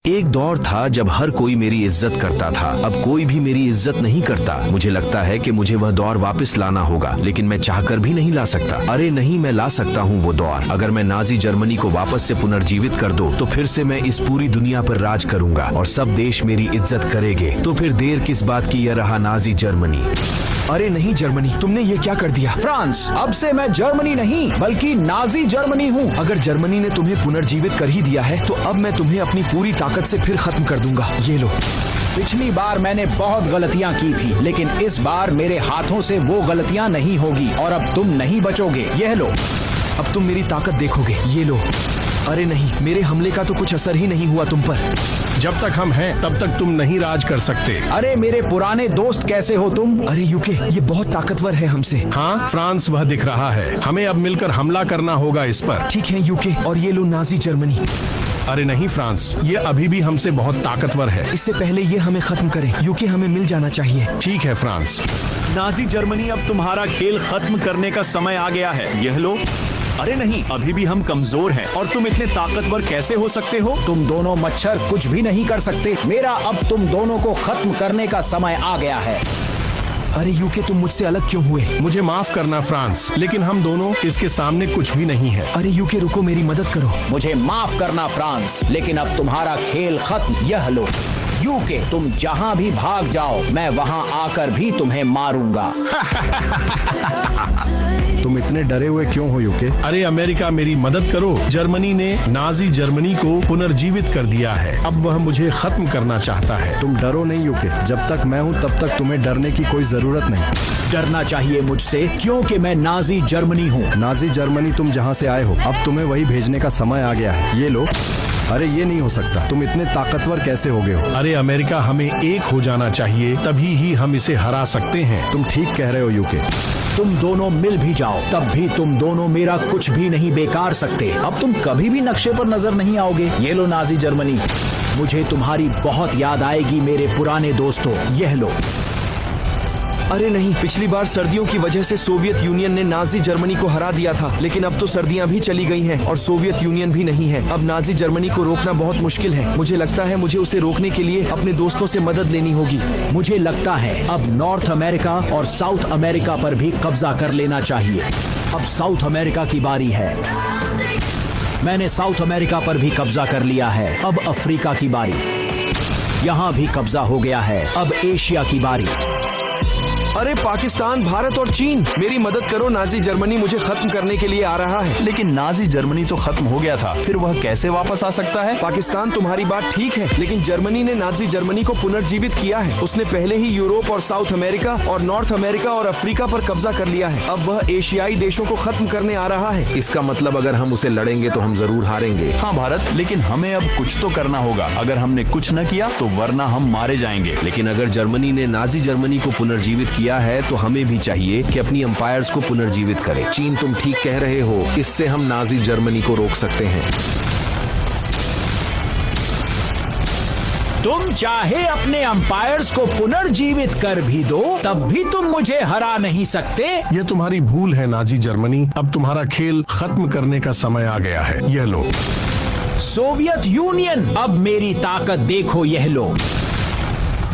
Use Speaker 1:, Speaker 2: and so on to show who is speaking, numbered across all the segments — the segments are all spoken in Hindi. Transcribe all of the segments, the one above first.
Speaker 1: एक दौर था जब हर कोई मेरी इज्जत करता था। अब कोई भी मेरी इज्जत नहीं करता। मुझे लगता है कि मुझे वह दौर वापस लाना होगा, लेकिन मैं चाहकर भी नहीं ला सकता। अरे नहीं, मैं ला सकता हूँ वो दौर। अगर मैं नाजी जर्मनी को वापस से पुनर्जीवित कर दूं, तो फिर से मैं इस पूरी दुनिया पर राज करूंगा और सब देश मेरी इज्जत करेंगे। तो फिर देर किस बात की, यह रहा नाजी जर्मनी। अरे नहीं जर्मनी, तुमने ये क्या कर दिया?
Speaker 2: फ्रांस, अब से मैं जर्मनी नहीं बल्कि नाजी जर्मनी हूँ।
Speaker 1: अगर जर्मनी ने तुम्हें पुनर्जीवित कर ही दिया है, तो अब मैं तुम्हें अपनी पूरी ताकत से फिर खत्म कर दूंगा। ये लो।
Speaker 2: पिछली बार मैंने बहुत गलतियाँ की थी, लेकिन इस बार मेरे हाथों से वो गलतियाँ नहीं होगी और अब तुम नहीं बचोगे। यह लो।
Speaker 1: अब तुम मेरी ताकत देखोगे। ये लो। अरे नहीं, मेरे हमले का तो कुछ असर ही नहीं हुआ तुम पर।
Speaker 3: जब तक हम हैं तब तक तुम नहीं राज कर सकते।
Speaker 2: अरे मेरे पुराने दोस्त कैसे हो तुम?
Speaker 1: अरे यूके, ये बहुत ताकतवर है हमसे।
Speaker 3: हाँ, फ्रांस वह दिख रहा है। हमें अब मिलकर हमला करना होगा इस पर।
Speaker 1: ठीक है यूके, और ये लो नाजी जर्मनी।
Speaker 3: अरे नहीं फ्रांस, ये अभी भी हमसे बहुत ताकतवर है।
Speaker 1: इससे पहले ये हमें खत्म करे। यूके, हमें मिल जाना चाहिए।
Speaker 3: ठीक है फ्रांस।
Speaker 4: नाजी जर्मनी, अब तुम्हारा खेल खत्म करने का समय आ गया है। यह लो। अरे नहीं, अभी भी हम कमजोर हैं और तुम इतने ताकतवर कैसे हो सकते हो?
Speaker 2: तुम दोनों मच्छर कुछ भी नहीं कर सकते। मेरा अब तुम दोनों को खत्म करने का समय आ गया है।
Speaker 1: अरे यूके, तुम मुझसे अलग क्यों हुए?
Speaker 3: मुझे माफ करना फ्रांस, लेकिन हम दोनों इसके सामने कुछ भी नहीं है।
Speaker 1: अरे यूके रुको, मेरी मदद करो।
Speaker 2: मुझे माफ करना फ्रांस, लेकिन अब तुम्हारा खेल खत्म। यह लो। यूके, तुम जहाँ भी भाग जाओ, मैं वहाँ आकर भी तुम्हें मारूंगा।
Speaker 5: तुम इतने डरे हुए क्यों हो यूके?
Speaker 3: अरे अमेरिका, मेरी मदद करो। जर्मनी ने नाजी जर्मनी को पुनर्जीवित कर दिया है। अब वह मुझे खत्म करना चाहता है।
Speaker 5: तुम डरो नहीं यूके, जब तक मैं हूँ तब तक तुम्हें डरने की कोई जरूरत नहीं।
Speaker 2: डरना चाहिए मुझसे, क्योंकि मैं नाजी जर्मनी हूँ।
Speaker 5: नाजी जर्मनी, तुम जहाँ से आए हो, अब तुम्हें वही भेजने का समय आ गया है। ये लो। अरे ये नहीं हो सकता, तुम इतने ताकतवर कैसे हो गए हो?
Speaker 3: अरे अमेरिका, हमें एक हो जाना चाहिए, तभी ही हम इसे हरा सकते हैं।
Speaker 5: तुम ठीक कह रहे हो यूके।
Speaker 2: तुम दोनों मिल भी जाओ, तब भी तुम दोनों मेरा कुछ भी नहीं बेकार सकते। अब तुम कभी भी नक्शे पर नजर नहीं आओगे। ये लो नाजी जर्मनी। मुझे तुम्हारी बहुत याद आएगी मेरे पुराने दोस्तों। यह लो।
Speaker 1: अरे नहीं, पिछली बार सर्दियों की वजह से सोवियत यूनियन ने नाजी जर्मनी को हरा दिया था, लेकिन अब तो सर्दियां भी चली गई हैं और सोवियत यूनियन भी नहीं है। अब नाजी जर्मनी को रोकना बहुत मुश्किल है। मुझे लगता है मुझे उसे रोकने के लिए अपने दोस्तों से मदद लेनी होगी।
Speaker 2: मुझे लगता है अब नॉर्थ अमेरिका और साउथ अमेरिका पर भी कब्जा कर लेना चाहिए। अब साउथ अमेरिका की बारी है। मैंने साउथ अमेरिका पर भी कब्जा कर लिया है। अब अफ्रीका की बारी। यहाँ भी कब्जा हो गया है। अब एशिया की बारी।
Speaker 1: अरे पाकिस्तान, भारत और चीन, मेरी मदद करो। नाजी जर्मनी मुझे खत्म करने के लिए आ रहा है।
Speaker 4: लेकिन नाजी जर्मनी तो खत्म हो गया था, फिर वह कैसे वापस आ सकता है?
Speaker 1: पाकिस्तान, तुम्हारी बात ठीक है, लेकिन जर्मनी ने नाजी जर्मनी को पुनर्जीवित किया है। उसने पहले ही यूरोप और साउथ अमेरिका और नॉर्थ अमेरिका और अफ्रीका पर कब्जा कर लिया है। अब वह एशियाई देशों को खत्म करने आ रहा है।
Speaker 6: इसका मतलब अगर हम उसे लड़ेंगे तो हम जरूर हारेंगे।
Speaker 4: हाँ भारत, लेकिन हमें अब कुछ तो करना होगा। अगर हमने कुछ न किया तो वरना हम मारे जाएंगे।
Speaker 6: लेकिन अगर जर्मनी ने नाजी जर्मनी को पुनर्जीवित किया है, तो हमें भी चाहिए कि अपनी अंपायर्स को पुनर्जीवित करें। चीन, तुम ठीक कह रहे हो, इससे हम नाजी जर्मनी को रोक सकते हैं।
Speaker 2: तुम चाहे अपने अंपायर्स को पुनर्जीवित कर भी दो, तब भी तुम मुझे हरा नहीं सकते।
Speaker 3: यह तुम्हारी भूल है नाजी जर्मनी। अब तुम्हारा खेल खत्म करने का समय आ गया है। यह लो।
Speaker 2: सोवियत यूनियन, अब मेरी ताकत देखो। यह लो।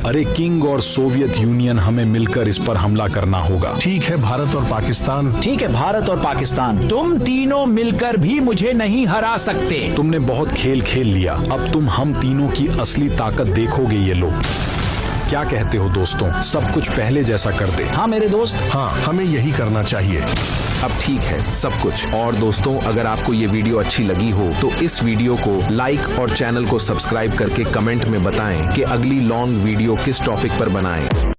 Speaker 5: अरे किंग और सोवियत यूनियन, हमें मिलकर इस पर हमला करना होगा।
Speaker 3: ठीक है भारत और पाकिस्तान।
Speaker 2: ठीक है भारत और पाकिस्तान, तुम तीनों मिलकर भी मुझे नहीं हरा सकते।
Speaker 5: तुमने बहुत खेल खेल लिया, अब तुम हम तीनों की असली ताकत देखोगे। ये लो। क्या कहते हो दोस्तों, सब कुछ पहले जैसा कर दे?
Speaker 2: हाँ मेरे दोस्त।
Speaker 3: हाँ, हमें यही करना चाहिए।
Speaker 6: अब ठीक है सब कुछ। और दोस्तों, अगर आपको ये वीडियो अच्छी लगी हो तो इस वीडियो को लाइक और चैनल को सब्सक्राइब करके कमेंट में बताएं कि अगली लॉन्ग वीडियो किस टॉपिक पर बनाएं।